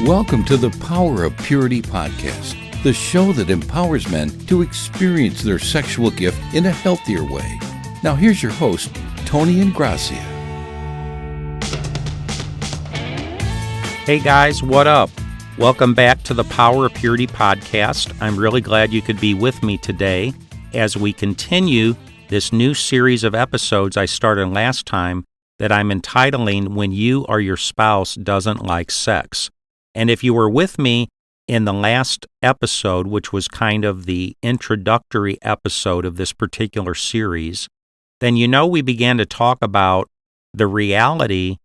Welcome to the Power of Purity podcast, the show that empowers men to experience their sexual gift in a healthier way. Now here's your host, Tony Ingracia. Hey guys, what up? Welcome back to the Power of Purity podcast. I'm really glad you could be with me today as we continue this new series of episodes I started last time that I'm entitling When You or Your Spouse Doesn't Like Sex. And if you were with me in the last episode, which was kind of the introductory episode of this particular series, then you know we began to talk about the reality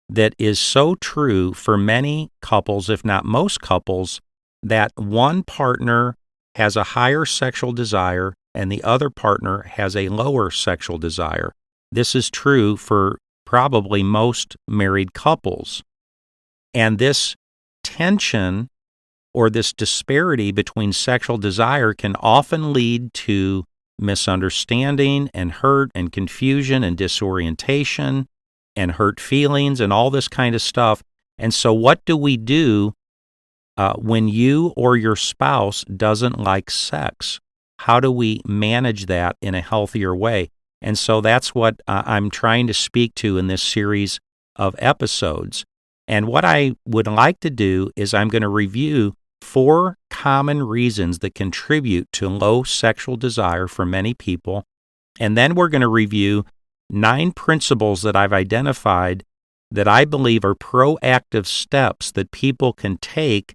that is so true for many couples, if not most couples, that one partner has a higher sexual desire and the other partner has a lower sexual desire. This is true for probably most married couples. And this tension or this disparity between sexual desire can often lead to misunderstanding and hurt and confusion and disorientation and hurt feelings and all this kind of stuff. And so what do we do when you or your spouse doesn't like sex? How do we manage that in a healthier way? And so that's what I'm trying to speak to in this series of episodes. And what I would like to do is I'm going to review 4 common reasons that contribute to low sexual desire for many people. And then we're going to review 9 principles that I've identified that I believe are proactive steps that people can take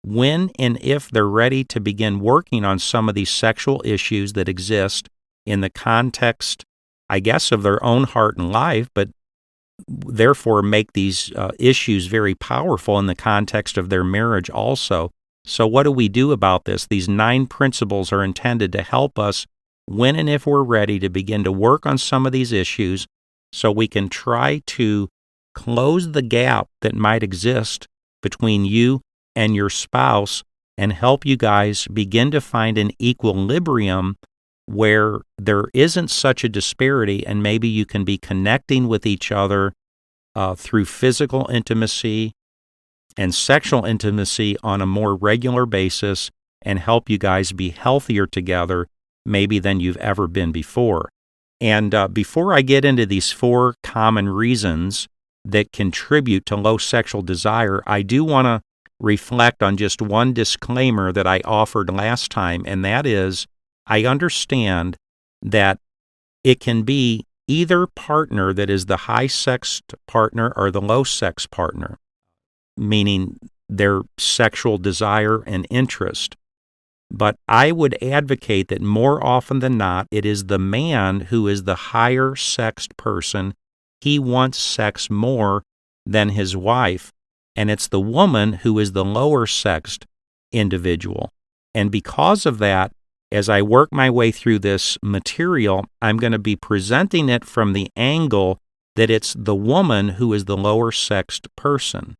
when and if they're ready to begin working on some of these sexual issues that exist in the context, I guess, of their own heart and life, but therefore make these issues very powerful in the context of their marriage also. So what do we do about this? These 9 principles are intended to help us when and if we're ready to begin to work on some of these issues so we can try to close the gap that might exist between you and your spouse and help you guys begin to find an equilibrium where there isn't such a disparity, and maybe you can be connecting with each other through physical intimacy and sexual intimacy on a more regular basis and help you guys be healthier together maybe than you've ever been before. And before I get into these 4 common reasons that contribute to low sexual desire, I do want to reflect on just one disclaimer that I offered last time, and that is I understand that it can be either partner that is the high-sexed partner or the low-sex partner, meaning their sexual desire and interest. But I would advocate that more often than not, it is the man who is the higher-sexed person. He wants sex more than his wife, and it's the woman who is the lower-sexed individual. And because of that, as I work my way through this material, I'm going to be presenting it from the angle that it's the woman who is the lower-sexed person.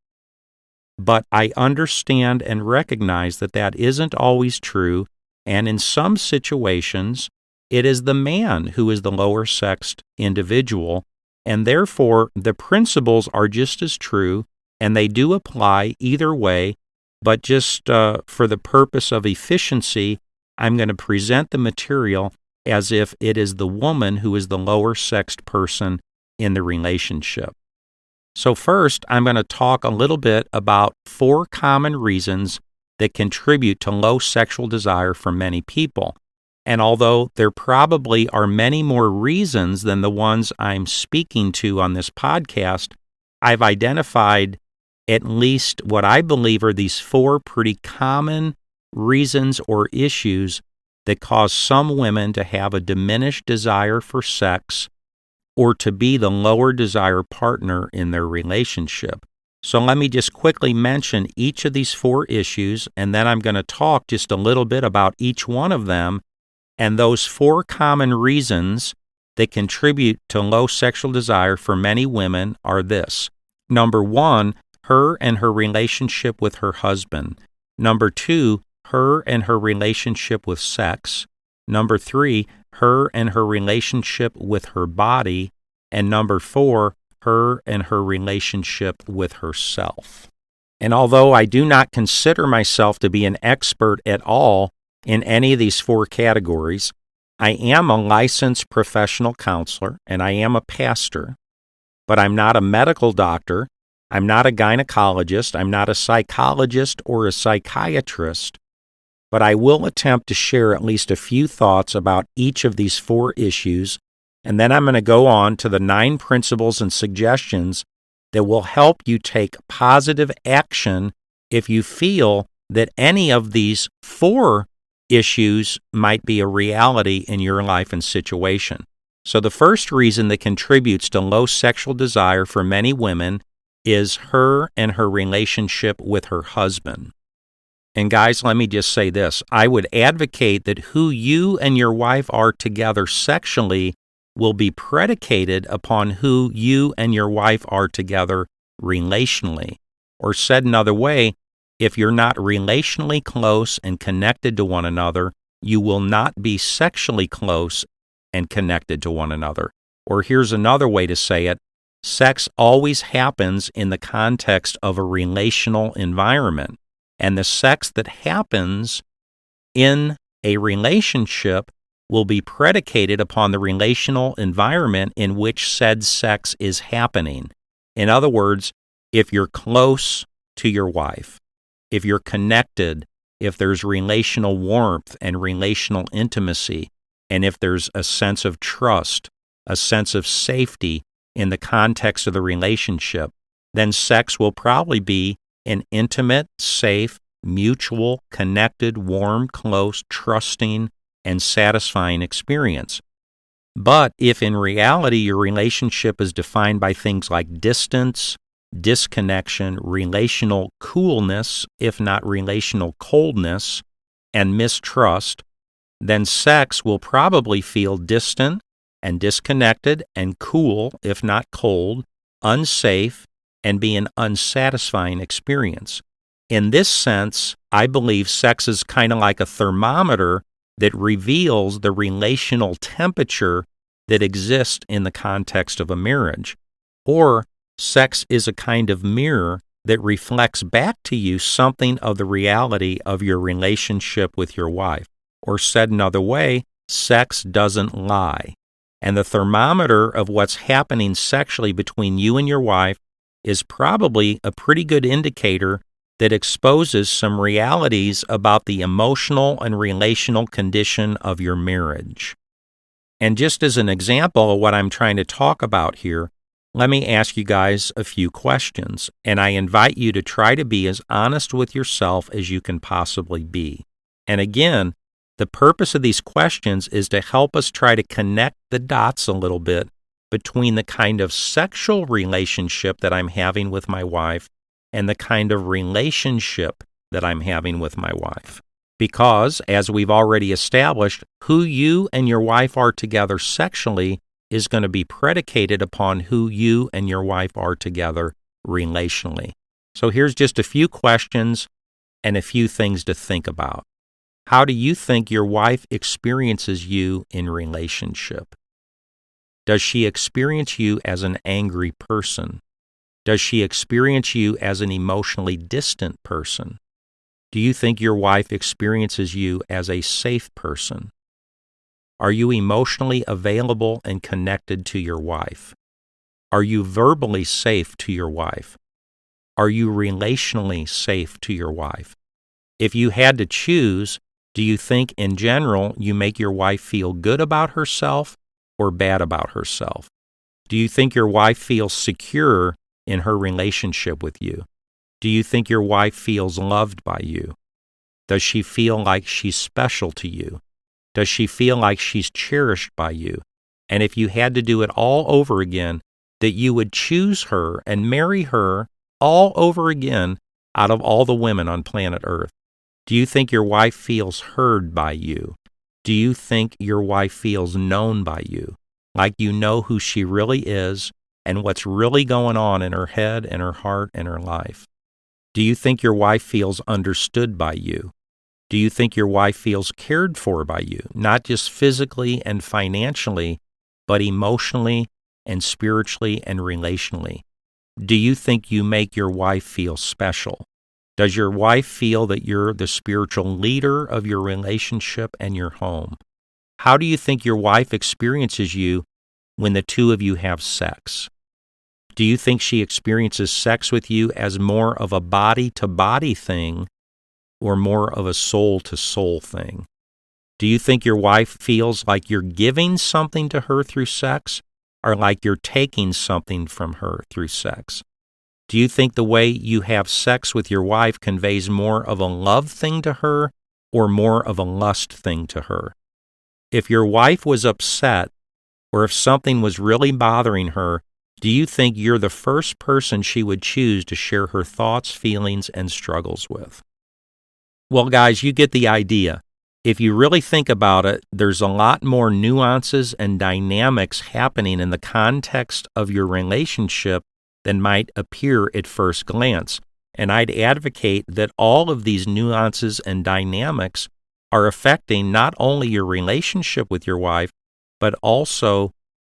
But I understand and recognize that that isn't always true, and in some situations, it is the man who is the lower-sexed individual, and therefore the principles are just as true, and they do apply either way, but just for the purpose of efficiency, I'm going to present the material as if it is the woman who is the lower-sexed person in the relationship. So first, I'm going to talk a little bit about 4 common reasons that contribute to low sexual desire for many people. And although there probably are many more reasons than the ones I'm speaking to on this podcast, I've identified at least what I believe are these 4 pretty common reasons or issues that cause some women to have a diminished desire for sex or to be the lower desire partner in their relationship. So let me just quickly mention each of these 4 issues, and then I'm going to talk just a little bit about each one of them. And those 4 common reasons that contribute to low sexual desire for many women are this. Number 1, her and her relationship with her husband. Number 2, her and her relationship with sex. Number 3, her and her relationship with her body. And number 4, her and her relationship with herself. And although I do not consider myself to be an expert at all in any of these four categories, I am a licensed professional counselor and I am a pastor, but I'm not a medical doctor, I'm not a gynecologist, I'm not a psychologist or a psychiatrist, but I will attempt to share at least a few thoughts about each of these four issues, and then I'm going to go on to the 9 principles and suggestions that will help you take positive action if you feel that any of these 4 issues might be a reality in your life and situation. So the first reason that contributes to low sexual desire for many women is her and her relationship with her husband. And guys, let me just say this. I would advocate that who you and your wife are together sexually will be predicated upon who you and your wife are together relationally. Or said another way, if you're not relationally close and connected to one another, you will not be sexually close and connected to one another. Or here's another way to say it, sex always happens in the context of a relational environment. And the sex that happens in a relationship will be predicated upon the relational environment in which said sex is happening. In other words, if you're close to your wife, if you're connected, if there's relational warmth and relational intimacy, and if there's a sense of trust, a sense of safety in the context of the relationship, then sex will probably be an intimate, safe, mutual, connected, warm, close, trusting, and satisfying experience. But if in reality your relationship is defined by things like distance, disconnection, relational coolness, if not relational coldness, and mistrust, then sex will probably feel distant and disconnected and cool, if not cold, unsafe, and be an unsatisfying experience. In this sense, I believe sex is kind of like a thermometer that reveals the relational temperature that exists in the context of a marriage. Or sex is a kind of mirror that reflects back to you something of the reality of your relationship with your wife. Or said another way, sex doesn't lie. And the thermometer of what's happening sexually between you and your wife is probably a pretty good indicator that exposes some realities about the emotional and relational condition of your marriage. And just as an example of what I'm trying to talk about here, let me ask you guys a few questions, and I invite you to try to be as honest with yourself as you can possibly be. And again, the purpose of these questions is to help us try to connect the dots a little bit between the kind of sexual relationship that I'm having with my wife and the kind of relationship that I'm having with my wife. Because, as we've already established, who you and your wife are together sexually is going to be predicated upon who you and your wife are together relationally. So here's just a few questions and a few things to think about. How do you think your wife experiences you in relationship? Does she experience you as an angry person? Does she experience you as an emotionally distant person? Do you think your wife experiences you as a safe person? Are you emotionally available and connected to your wife? Are you verbally safe to your wife? Are you relationally safe to your wife? If you had to choose, do you think in general you make your wife feel good about herself or bad about herself? Do you think your wife feels secure in her relationship with you? Do you think your wife feels loved by you? Does she feel like she's special to you? Does she feel like she's cherished by you? And if you had to do it all over again, that you would choose her and marry her all over again out of all the women on planet Earth? Do you think your wife feels heard by you? Do you think your wife feels known by you? Like you know who she really is and what's really going on in her head and her heart and her life? Do you think your wife feels understood by you? Do you think your wife feels cared for by you, not just physically and financially, but emotionally and spiritually and relationally? Do you think you make your wife feel special? Does your wife feel that you're the spiritual leader of your relationship and your home? How do you think your wife experiences you when the two of you have sex? Do you think she experiences sex with you as more of a body-to-body thing or more of a soul-to-soul thing? Do you think your wife feels like you're giving something to her through sex or like you're taking something from her through sex? Do you think the way you have sex with your wife conveys more of a love thing to her or more of a lust thing to her? If your wife was upset or if something was really bothering her, do you think you're the first person she would choose to share her thoughts, feelings, and struggles with? Well, guys, you get the idea. If you really think about it, there's a lot more nuances and dynamics happening in the context of your relationship than might appear at first glance. And I'd advocate that all of these nuances and dynamics are affecting not only your relationship with your wife, but also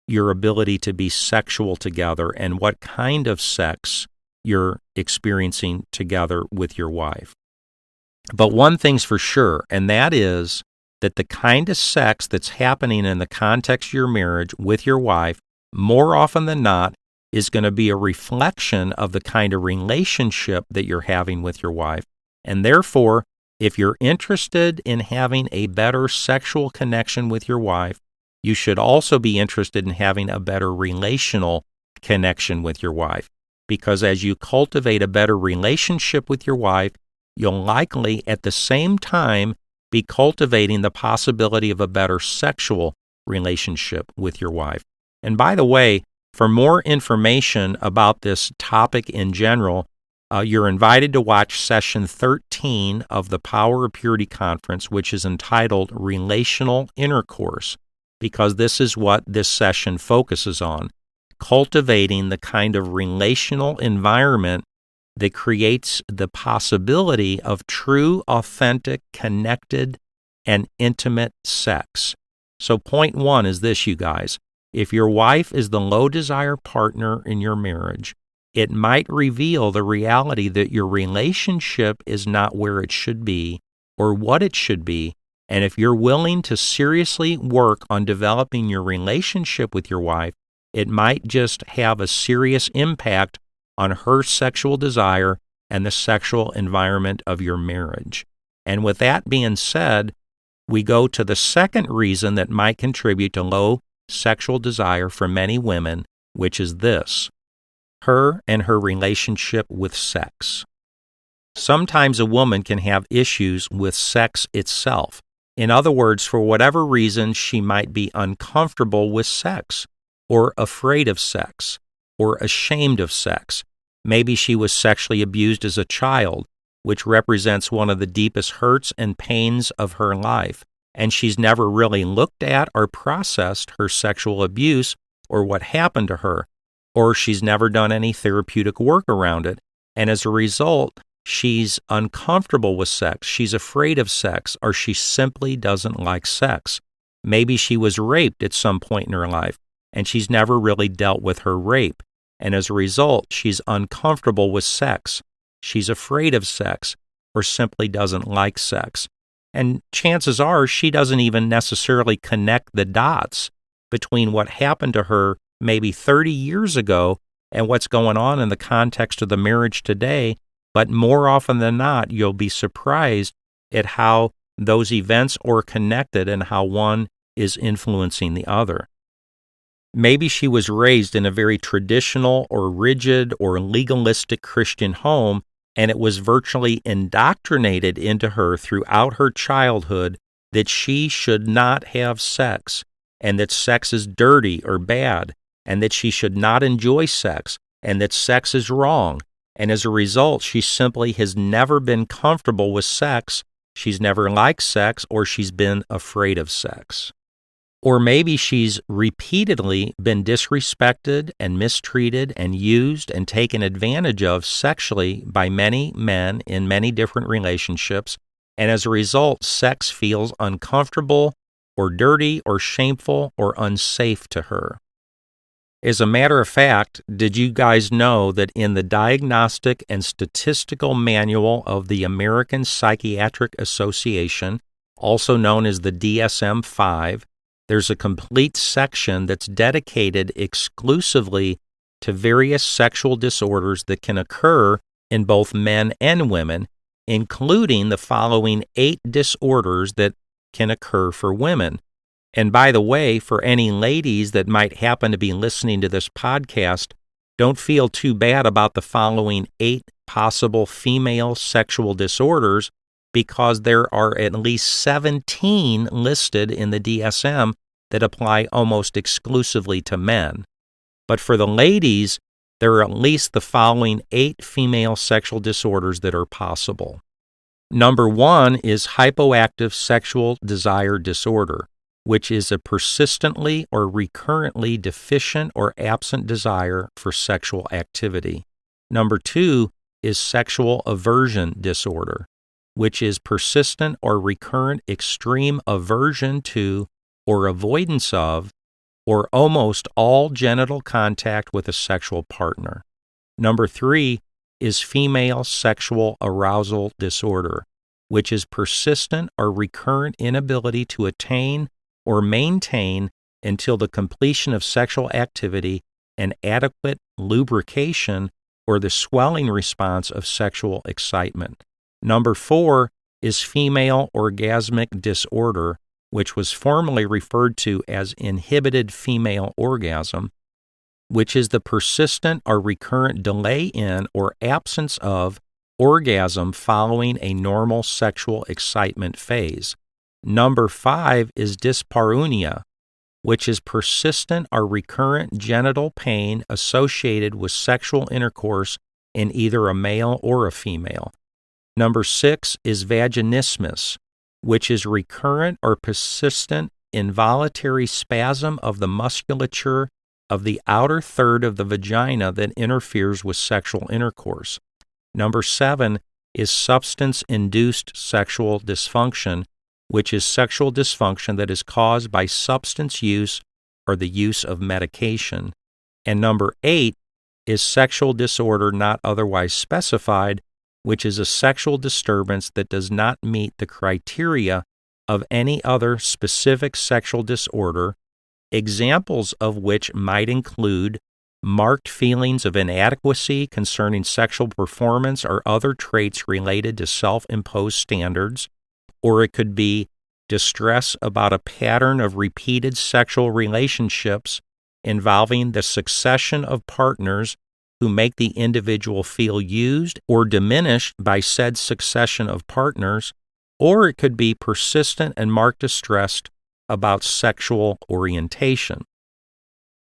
your ability to be sexual together and what kind of sex you're experiencing together with your wife. But one thing's for sure, and that is that the kind of sex that's happening in the context of your marriage with your wife, more often than not, is going to be a reflection of the kind of relationship that you're having with your wife. And therefore, if you're interested in having a better sexual connection with your wife, you should also be interested in having a better relational connection with your wife. Because as you cultivate a better relationship with your wife, you'll likely at the same time be cultivating the possibility of a better sexual relationship with your wife. And by the way, for more information about this topic in general, you're invited to watch session 13 of the Power of Purity Conference, which is entitled Relational Intercourse, because this is what this session focuses on, cultivating the kind of relational environment that creates the possibility of true, authentic, connected, and intimate sex. So point one is this, you guys. If your wife is the low-desire partner in your marriage, it might reveal the reality that your relationship is not where it should be or what it should be. And if you're willing to seriously work on developing your relationship with your wife, it might just have a serious impact on her sexual desire and the sexual environment of your marriage. And with that being said, we go to the second reason that might contribute to low sexual desire for many women, which is this: her and her relationship with sex. Sometimes a woman can have issues with sex itself. In other words, for whatever reason, she might be uncomfortable with sex, or afraid of sex, or ashamed of sex. Maybe she was sexually abused as a child, which represents one of the deepest hurts and pains of her life, and she's never really looked at or processed her sexual abuse or what happened to her, or she's never done any therapeutic work around it, and as a result, she's uncomfortable with sex, she's afraid of sex, or she simply doesn't like sex. Maybe she was raped at some point in her life, and she's never really dealt with her rape, and as a result, she's uncomfortable with sex, she's afraid of sex, or simply doesn't like sex. And chances are she doesn't even necessarily connect the dots between what happened to her maybe 30 years ago and what's going on in the context of the marriage today, but more often than not, you'll be surprised at how those events are connected and how one is influencing the other. Maybe she was raised in a very traditional or rigid or legalistic Christian home, and it was virtually indoctrinated into her throughout her childhood that she should not have sex, and that sex is dirty or bad, and that she should not enjoy sex, and that sex is wrong. And as a result, she simply has never been comfortable with sex, she's never liked sex, or she's been afraid of sex. Or maybe she's repeatedly been disrespected and mistreated and used and taken advantage of sexually by many men in many different relationships, and as a result, sex feels uncomfortable or dirty or shameful or unsafe to her. As a matter of fact, did you guys know that in the Diagnostic and Statistical Manual of the American Psychiatric Association, also known as the DSM-5, there's a complete section that's dedicated exclusively to various sexual disorders that can occur in both men and women, including the following 8 disorders that can occur for women. And by the way, for any ladies that might happen to be listening to this podcast, don't feel too bad about the following 8 possible female sexual disorders, because there are at least 17 listed in the DSM that apply almost exclusively to men. But for the ladies, there are at least the following 8 female sexual disorders that are possible. Number 1 is hypoactive sexual desire disorder, which is a persistently or recurrently deficient or absent desire for sexual activity. Number 2 is sexual aversion disorder, which is persistent or recurrent extreme aversion to or avoidance of or almost all genital contact with a sexual partner. Number 3 is female sexual arousal disorder, which is persistent or recurrent inability to attain or maintain until the completion of sexual activity and adequate lubrication or the swelling response of sexual excitement. Number 4 is female orgasmic disorder, which was formerly referred to as inhibited female orgasm, which is the persistent or recurrent delay in or absence of orgasm following a normal sexual excitement phase. Number 5 is dyspareunia, which is persistent or recurrent genital pain associated with sexual intercourse in either a male or a female. Number 6 is vaginismus, which is recurrent or persistent involuntary spasm of the musculature of the outer third of the vagina that interferes with sexual intercourse. Number 7 is substance-induced sexual dysfunction, which is sexual dysfunction that is caused by substance use or the use of medication. And number 8 is sexual disorder not otherwise specified, which is a sexual disturbance that does not meet the criteria of any other specific sexual disorder, examples of which might include marked feelings of inadequacy concerning sexual performance or other traits related to self-imposed standards, or it could be distress about a pattern of repeated sexual relationships involving the succession of partners who make the individual feel used or diminished by said succession of partners, or it could be persistent and marked distress about sexual orientation.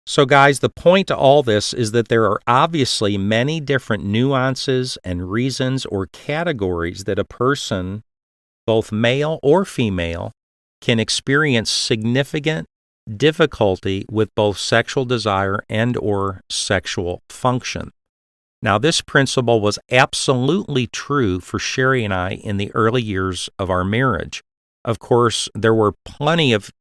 So guys, the point to all this is that there are obviously many different nuances and reasons or categories that a person, both male or female, can experience significant difficulty with both sexual desire and or sexual function. Now, this principle was absolutely true for Sherry and I in the early years of our marriage. Of course, there were plenty of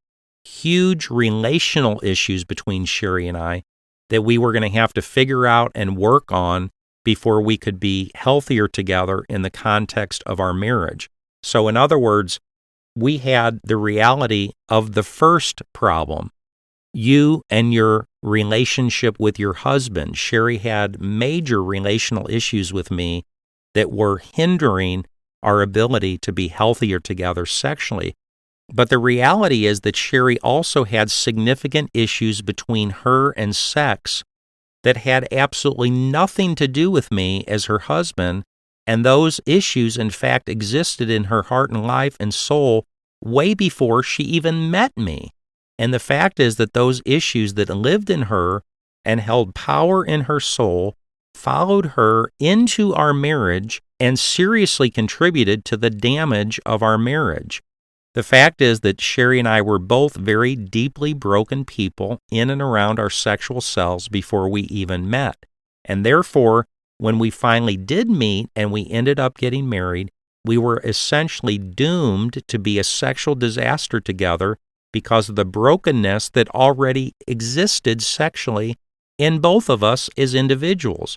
huge relational issues between Sherry and I that we were going to have to figure out and work on before we could be healthier together in the context of our marriage. So in other words, we had the reality of the first problem. You and your relationship with your husband. Sherry had major relational issues with me that were hindering our ability to be healthier together sexually. But the reality is that Sherry also had significant issues between her and sex that had absolutely nothing to do with me as her husband, and those issues, in fact, existed in her heart and life and soul way before she even met me. And the fact is that those issues that lived in her and held power in her soul followed her into our marriage and seriously contributed to the damage of our marriage. The fact is that Sherry and I were both very deeply broken people in and around our sexual selves before we even met. And therefore, when we finally did meet and we ended up getting married, we were essentially doomed to be a sexual disaster together because of the brokenness that already existed sexually in both of us as individuals.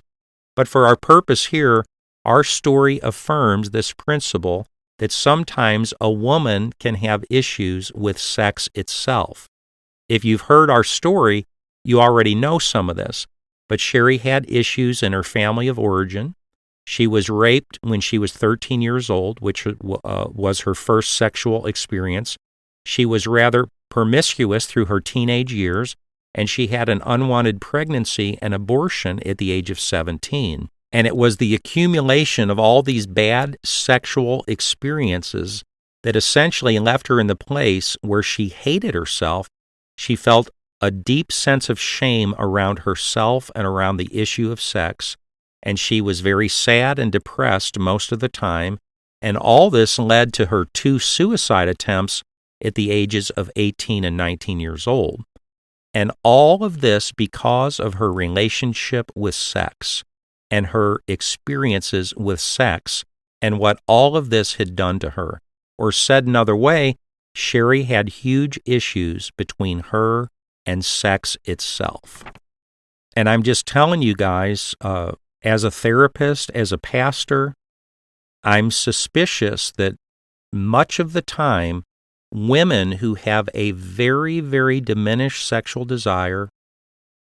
But for our purpose here, our story affirms this principle that sometimes a woman can have issues with sex itself. If you've heard our story, you already know some of this. But Sherry had issues in her family of origin. She was raped when she was 13 years old, which was her first sexual experience. She was rather promiscuous through her teenage years, and she had an unwanted pregnancy and abortion at the age of 17. And it was the accumulation of all these bad sexual experiences that essentially left her in the place where she hated herself. She felt a deep sense of shame around herself and around the issue of sex, and she was very sad and depressed most of the time, and all this led to her 2 suicide attempts at the ages of 18 and 19 years old. And all of this because of her relationship with sex and her experiences with sex and what all of this had done to her. Or said another way, Sherry had huge issues between her and sex itself. And I'm just telling you guys, as a therapist, as a pastor, I'm suspicious that much of the time, women who have a very, very diminished sexual desire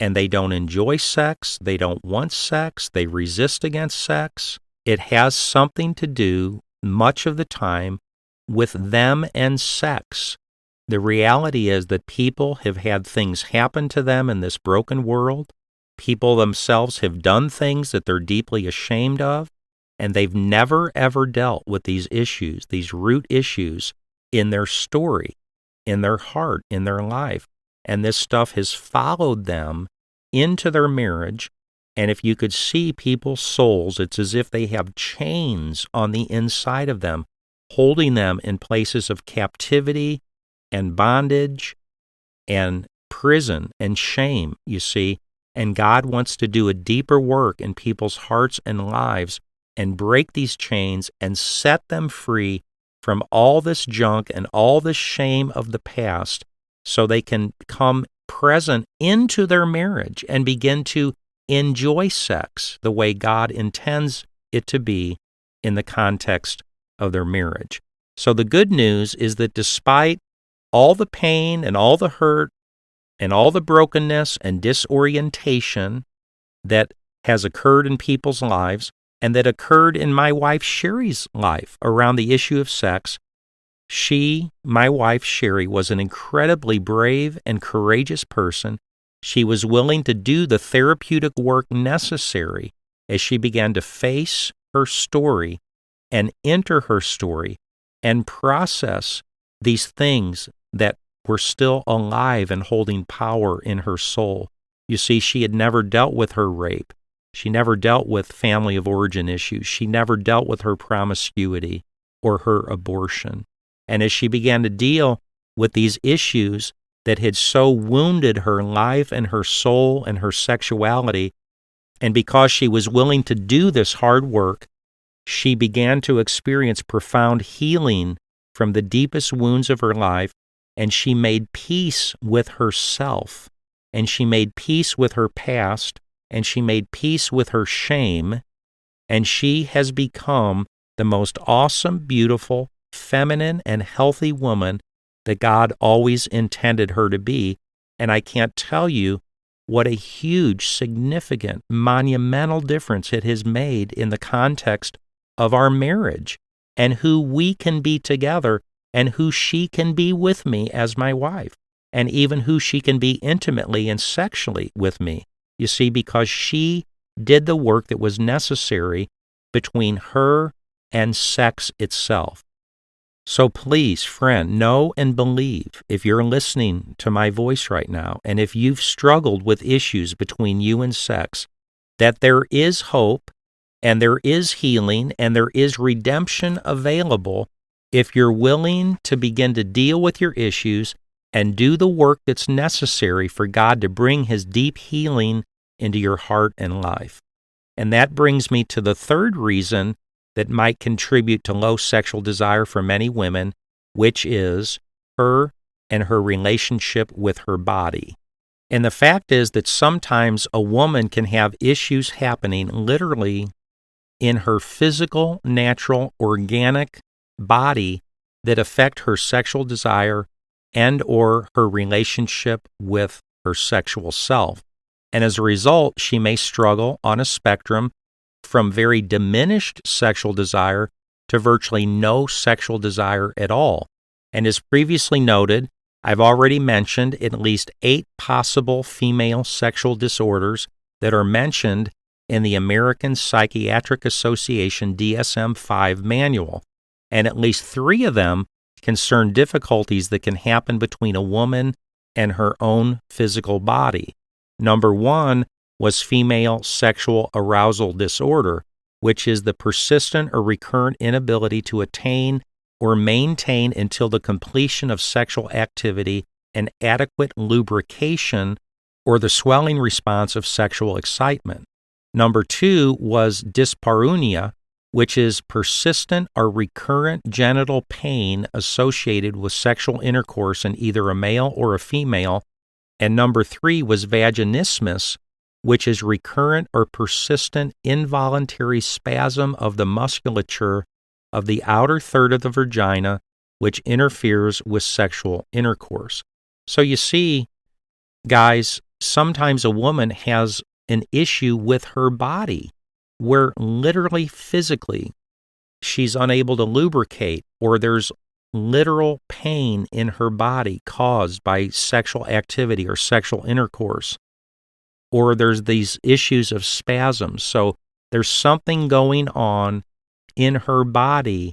and they don't enjoy sex, they don't want sex, they resist against sex, it has something to do, much of the time, with them and sex. The reality is that people have had things happen to them in this broken world. People themselves have done things that they're deeply ashamed of, and they've never, ever dealt with these issues, these root issues in their story, in their heart, in their life. And this stuff has followed them into their marriage. And if you could see people's souls, it's as if they have chains on the inside of them, holding them in places of captivity and bondage and prison and shame, you see. And God wants to do a deeper work in people's hearts and lives and break these chains and set them free from all this junk and all this shame of the past so they can come present into their marriage and begin to enjoy sex the way God intends it to be in the context of their marriage. So the good news is that despite all the pain and all the hurt and all the brokenness and disorientation that has occurred in people's lives and that occurred in my wife Sherry's life around the issue of sex, my wife Sherry, was an incredibly brave and courageous person. She was willing to do the therapeutic work necessary as she began to face her story and enter her story and process these things that were still alive and holding power in her soul. You see, she had never dealt with her rape. She never dealt with family of origin issues. She never dealt with her promiscuity or her abortion. And as she began to deal with these issues that had so wounded her life and her soul and her sexuality, and because she was willing to do this hard work, she began to experience profound healing from the deepest wounds of her life, and she made peace with herself, and she made peace with her past, and she made peace with her shame, and she has become the most awesome, beautiful, feminine, and healthy woman that God always intended her to be. And I can't tell you what a huge, significant, monumental difference it has made in the context of our marriage and who we can be together and who she can be with me as my wife, and even who she can be intimately and sexually with me. You see, because she did the work that was necessary between her and sex itself. So please, friend, know and believe, if you're listening to my voice right now, and if you've struggled with issues between you and sex, that there is hope, and there is healing, and there is redemption available if you're willing to begin to deal with your issues and do the work that's necessary for God to bring His deep healing into your heart and life. And that brings me to the third reason that might contribute to low sexual desire for many women, which is her and her relationship with her body. And the fact is that sometimes a woman can have issues happening literally in her physical, natural, organic body that affect her sexual desire and or her relationship with her sexual self. And as a result, she may struggle on a spectrum from very diminished sexual desire to virtually no sexual desire at all. And as previously noted, I've already mentioned at least 8 possible female sexual disorders that are mentioned in the American Psychiatric Association DSM-5 manual, and at least 3 of them concern difficulties that can happen between a woman and her own physical body. Number 1 was female sexual arousal disorder, which is the persistent or recurrent inability to attain or maintain until the completion of sexual activity and adequate lubrication or the swelling response of sexual excitement. Number 2 was dyspareunia, which is persistent or recurrent genital pain associated with sexual intercourse in either a male or a female. And number 3 was vaginismus, which is recurrent or persistent involuntary spasm of the musculature of the outer third of the vagina, which interferes with sexual intercourse. So you see, guys, sometimes a woman has an issue with her body where literally physically she's unable to lubricate, or there's literal pain in her body caused by sexual activity or sexual intercourse, or there's these issues of spasms. So there's something going on in her body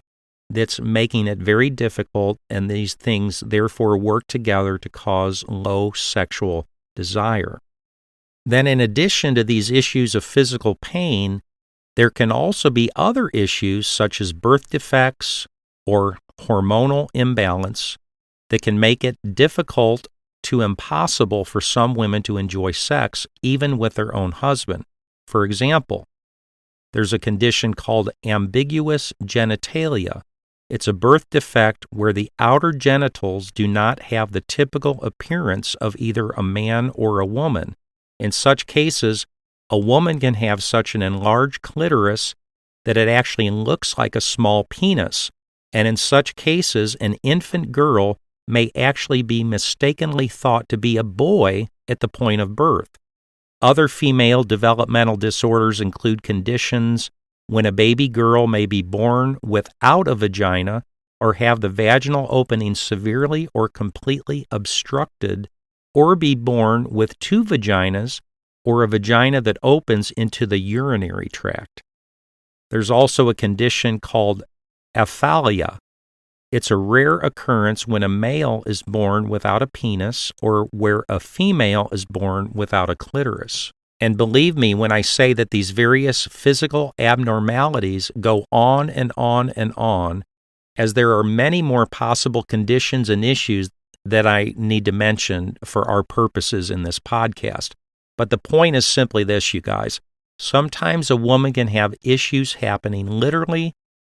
that's making it very difficult, and these things therefore work together to cause low sexual desire. Then in addition to these issues of physical pain, there can also be other issues such as birth defects or hormonal imbalance that can make it difficult to impossible for some women to enjoy sex even with their own husband. For example, there's a condition called ambiguous genitalia. It's a birth defect where the outer genitals do not have the typical appearance of either a man or a woman. In such cases, a woman can have such an enlarged clitoris that it actually looks like a small penis, and in such cases, an infant girl may actually be mistakenly thought to be a boy at the point of birth. Other female developmental disorders include conditions when a baby girl may be born without a vagina or have the vaginal opening severely or completely obstructed, or be born with 2 vaginas or a vagina that opens into the urinary tract. There's also a condition called aphalia. It's a rare occurrence when a male is born without a penis or where a female is born without a clitoris. And believe me when I say that these various physical abnormalities go on and on and on, as there are many more possible conditions and issues that I need to mention for our purposes in this podcast. But the point is simply this, you guys. Sometimes a woman can have issues happening literally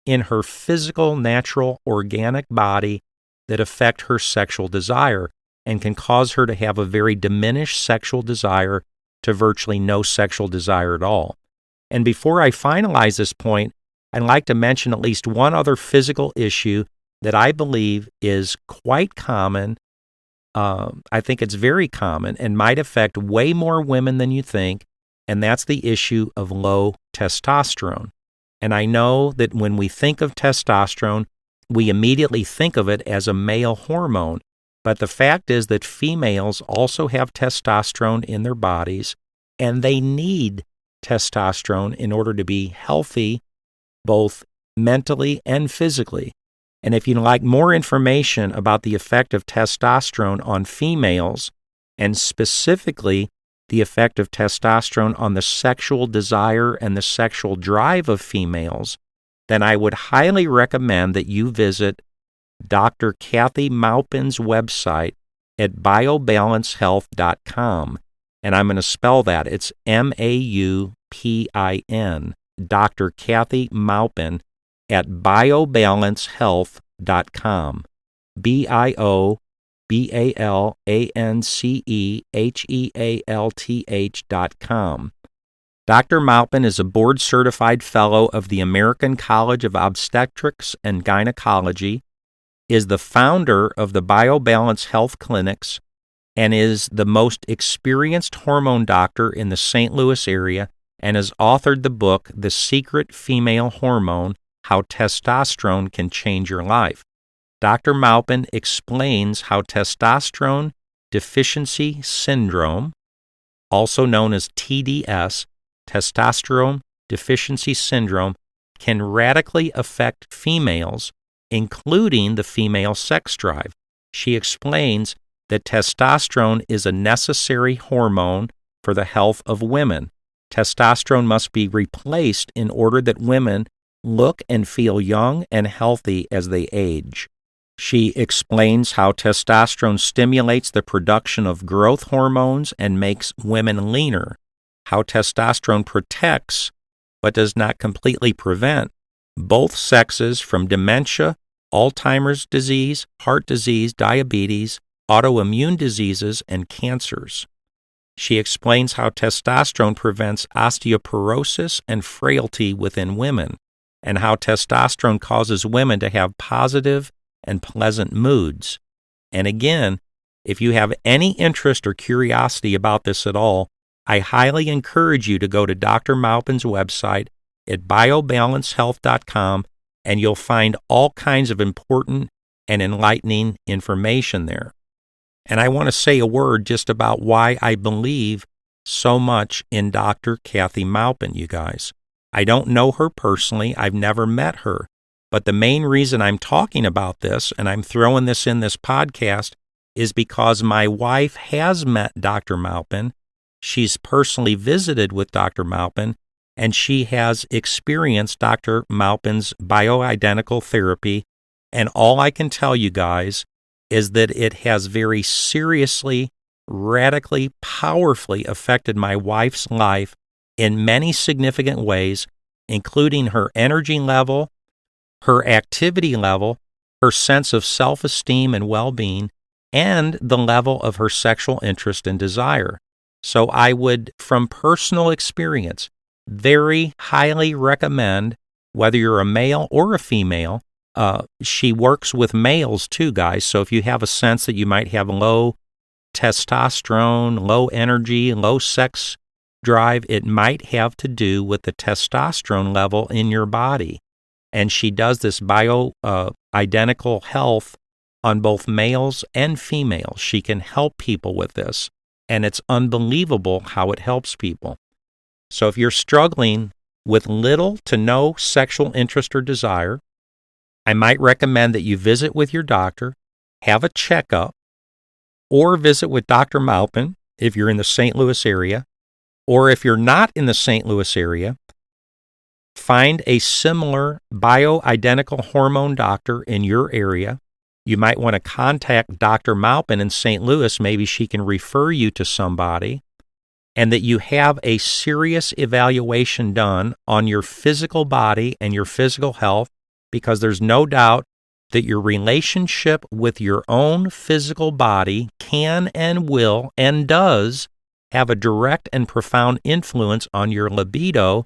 in her physical, natural, organic body that affect her sexual desire and can cause her to have a very diminished sexual desire to virtually no sexual desire at all. And before I finalize this point, I'd like to mention at least one other physical issue that I believe is quite common. I think it's very common and might affect way more women than you think, and that's the issue of low testosterone. And I know that when we think of testosterone, we immediately think of it as a male hormone, but the fact is that females also have testosterone in their bodies, and they need testosterone in order to be healthy, both mentally and physically. And if you'd like more information about the effect of testosterone on females, and specifically the effect of testosterone on the sexual desire and the sexual drive of females, then I would highly recommend that you visit Dr. Kathy Maupin's website at biobalancehealth.com. And I'm going to spell that. It's Maupin, Dr. Kathy Maupin at biobalancehealth.com. BALANCEHEALTH.com. Dr. Maupin is a board-certified fellow of the American College of Obstetrics and Gynecology, is the founder of the BioBalance Health Clinics, and is the most experienced hormone doctor in the St. Louis area, and has authored the book, The Secret Female Hormone, How Testosterone Can Change Your Life. Dr. Maupin explains how testosterone deficiency syndrome, also known as TDS, testosterone deficiency syndrome, can radically affect females, including the female sex drive. She explains that testosterone is a necessary hormone for the health of women. Testosterone must be replaced in order that women look and feel young and healthy as they age. She explains how testosterone stimulates the production of growth hormones and makes women leaner, how testosterone protects, but does not completely prevent, both sexes from dementia, Alzheimer's disease, heart disease, diabetes, autoimmune diseases, and cancers. She explains how testosterone prevents osteoporosis and frailty within women, and how testosterone causes women to have positive and pleasant moods. And again, if you have any interest or curiosity about this at all, I highly encourage you to go to Dr. Maupin's website at biobalancehealth.com, and you'll find all kinds of important and enlightening information there. And I want to say a word just about why I believe so much in Dr. Kathy Maupin, you guys. I don't know her personally. I've never met her. But the main reason I'm talking about this, and I'm throwing this in this podcast, is because my wife has met Dr. Maupin. She's personally visited with Dr. Maupin, and she has experienced Dr. Maupin's bioidentical therapy. And all I can tell you guys is that it has very seriously, radically, powerfully affected my wife's life in many significant ways, including her energy level, her activity level, her sense of self-esteem and well-being, and the level of her sexual interest and desire. So I would, from personal experience, very highly recommend, whether you're a male or a female. She works with males too, guys. So if you have a sense that you might have low testosterone, low energy, low sex drive, it might have to do with the testosterone level in your body. And she does this bioidentical health on both males and females. She can help people with this, and it's unbelievable how it helps people. So if you're struggling with little to no sexual interest or desire, I might recommend that you visit with your doctor, have a checkup, or visit with Dr. Maupin if you're in the St. Louis area, or if you're not in the St. Louis area, find a similar bioidentical hormone doctor in your area. You might want to contact Dr. Maupin in St. Louis. Maybe she can refer you to somebody, and that you have a serious evaluation done on your physical body and your physical health, because there's no doubt that your relationship with your own physical body can and will and does have a direct and profound influence on your libido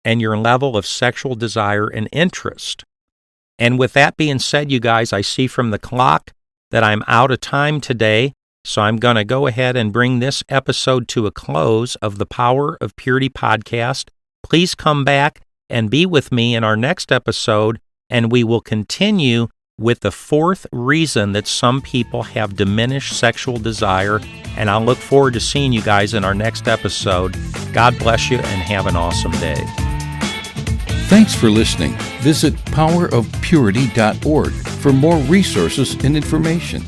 and your level of sexual desire and interest. And with that being said, you guys, I see from the clock that I'm out of time today, so I'm going to go ahead and bring this episode to a close of the Power of Purity podcast. Please come back and be with me in our next episode, and we will continue with the fourth reason that some people have diminished sexual desire. And I'll look forward to seeing you guys in our next episode. God bless you and have an awesome day. Thanks for listening. Visit powerofpurity.org for more resources and information.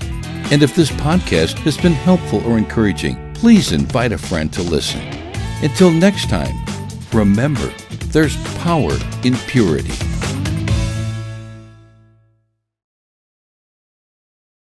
And if this podcast has been helpful or encouraging, please invite a friend to listen. Until next time, remember, there's power in purity.